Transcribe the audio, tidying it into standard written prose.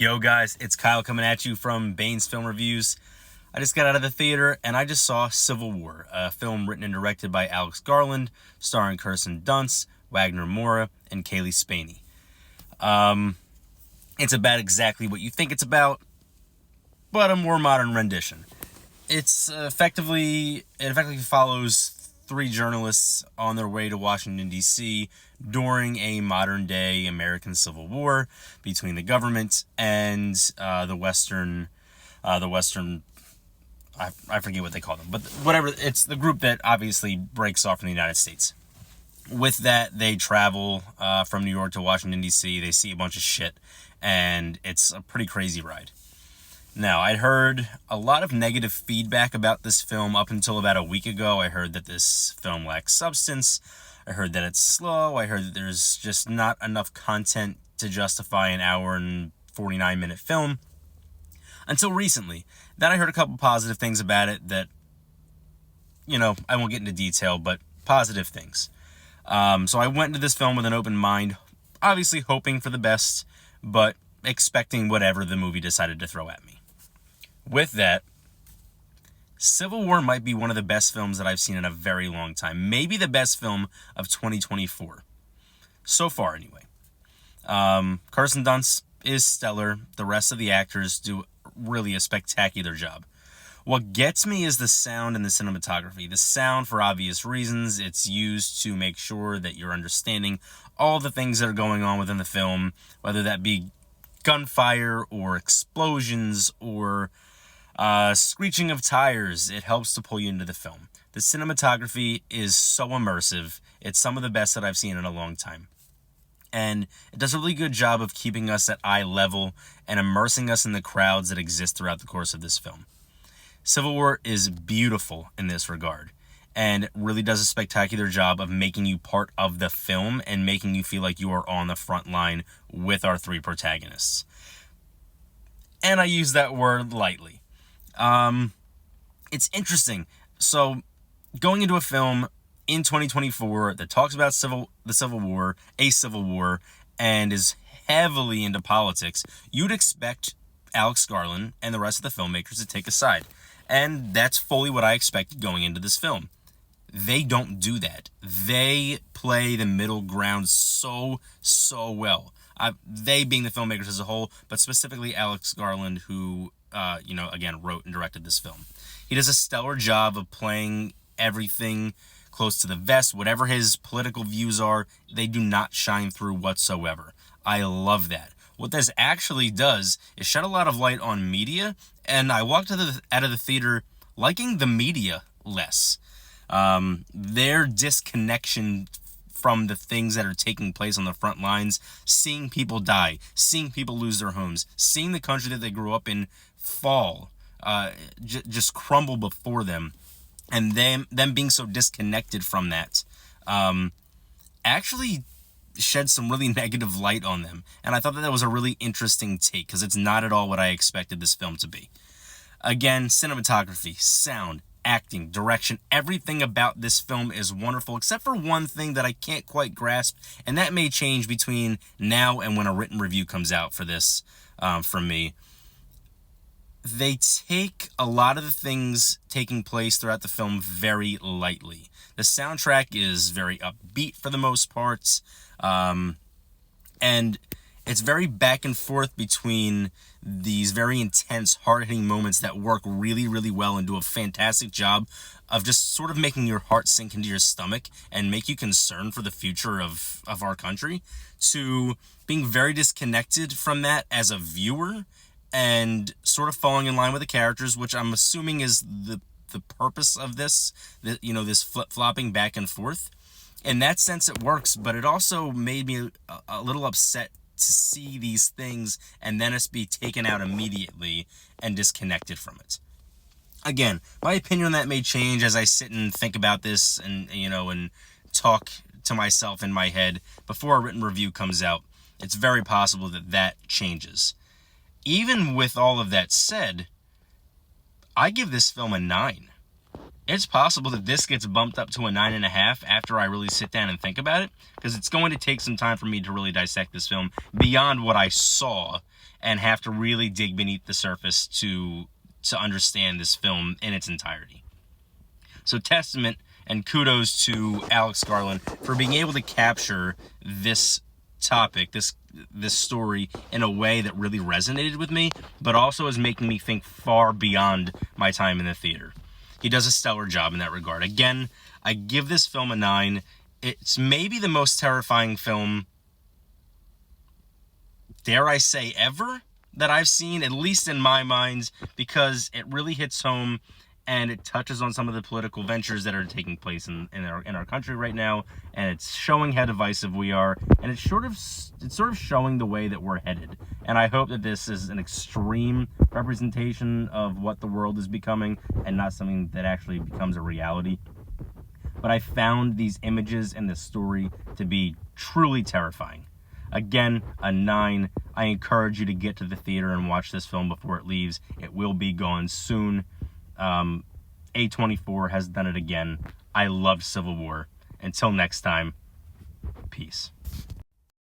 Yo guys, it's Kyle coming at you from Bane's Film Reviews. I just got out of the theater and I just saw Civil War, a film written and directed by Alex Garland, starring Kirsten Dunst, Wagner Moura, and Kaylee Spaney. It's about exactly what you think it's about, but a more modern rendition. It effectively follows three journalists on their way to Washington, D.C. during a modern-day American Civil War between the government and the Western, I forget what they call them, but whatever, it's the group that obviously breaks off from the United States. With that, they travel from New York to Washington, D.C., they see a bunch of shit, and it's a pretty crazy ride. Now, I'd heard a lot of negative feedback about this film up until about a week ago. I heard that this film lacks substance. I heard that it's slow. I heard that there's just not enough content to justify an hour and 49-minute film. Until recently. Then I heard a couple positive things about it that, I won't get into detail, but positive things. So I went into this film with an open mind, obviously hoping for the best, but expecting whatever the movie decided to throw at me. With that, Civil War might be one of the best films that I've seen in a very long time. Maybe the best film of 2024. So far, anyway. Kirsten Dunst is stellar. The rest of the actors do really a spectacular job. What gets me is the sound and the cinematography. The sound, for obvious reasons, it's used to make sure that you're understanding all the things that are going on within the film, whether that be gunfire or explosions or screeching of tires. It helps to pull you into the film. The cinematography is so immersive. It's some of the best that I've seen in a long time. And it does a really good job of keeping us at eye level and immersing us in the crowds that exist throughout the course of this film. Civil War is beautiful in this regard, and really does a spectacular job of making you part of the film and making you feel like you are on the front line with our three protagonists. And I use that word lightly. It's interesting. So, going into a film in 2024 that talks about a civil war, and is heavily into politics, you'd expect Alex Garland and the rest of the filmmakers to take a side. And that's fully what I expected going into this film. They don't do that. They play the middle ground so well. They being the filmmakers as a whole, but specifically Alex Garland, who, again, wrote and directed this film. He does a stellar job of playing everything close to the vest. Whatever his political views are, they do not shine through whatsoever. I love that. What this actually does is shed a lot of light on media, and I walked out of the theater liking the media less. Their disconnection from the things that are taking place on the front lines, seeing people die, seeing people lose their homes, seeing the country that they grew up in fall, just crumble before them, and them being so disconnected from that, actually shed some really negative light on them. And I thought that was a really interesting take, because it's not at all what I expected this film to be. Again, cinematography, sound, acting, direction, everything about this film is wonderful, except for one thing that I can't quite grasp, and that may change between now and when a written review comes out for this from me. They take a lot of the things taking place throughout the film very lightly. The soundtrack is very upbeat for the most part, and it's very back and forth between these very intense, hard-hitting moments that work really, really well and do a fantastic job of just sort of making your heart sink into your stomach and make you concerned for the future of our country, to being very disconnected from that as a viewer and sort of falling in line with the characters, which I'm assuming is the purpose of this, this flip-flopping back and forth. In that sense, it works, but it also made me a little upset to see these things and then us be taken out immediately and disconnected from it. Again, my opinion on that may change as I sit and think about this and talk to myself in my head before a written review comes out. It's very possible that changes. Even with all of that said, I give this film a 9. It's possible that this gets bumped up to a 9.5 after I really sit down and think about it, because it's going to take some time for me to really dissect this film beyond what I saw and have to really dig beneath the surface to understand this film in its entirety. So testament and kudos to Alex Garland for being able to capture this topic, this story, in a way that really resonated with me, but also is making me think far beyond my time in the theater. He does a stellar job in that regard. Again, I give this film a 9. It's maybe the most terrifying film, dare I say, ever, that I've seen, at least in my mind, because it really hits home and it touches on some of the political ventures that are taking place in our country right now, and it's showing how divisive we are, and it's sort of showing the way that we're headed. And I hope that this is an extreme representation of what the world is becoming, and not something that actually becomes a reality. But I found these images and this story to be truly terrifying. Again, a 9. I encourage you to get to the theater and watch this film before it leaves. It will be gone soon. A24 has done it again. I love Civil War. Until next time, peace.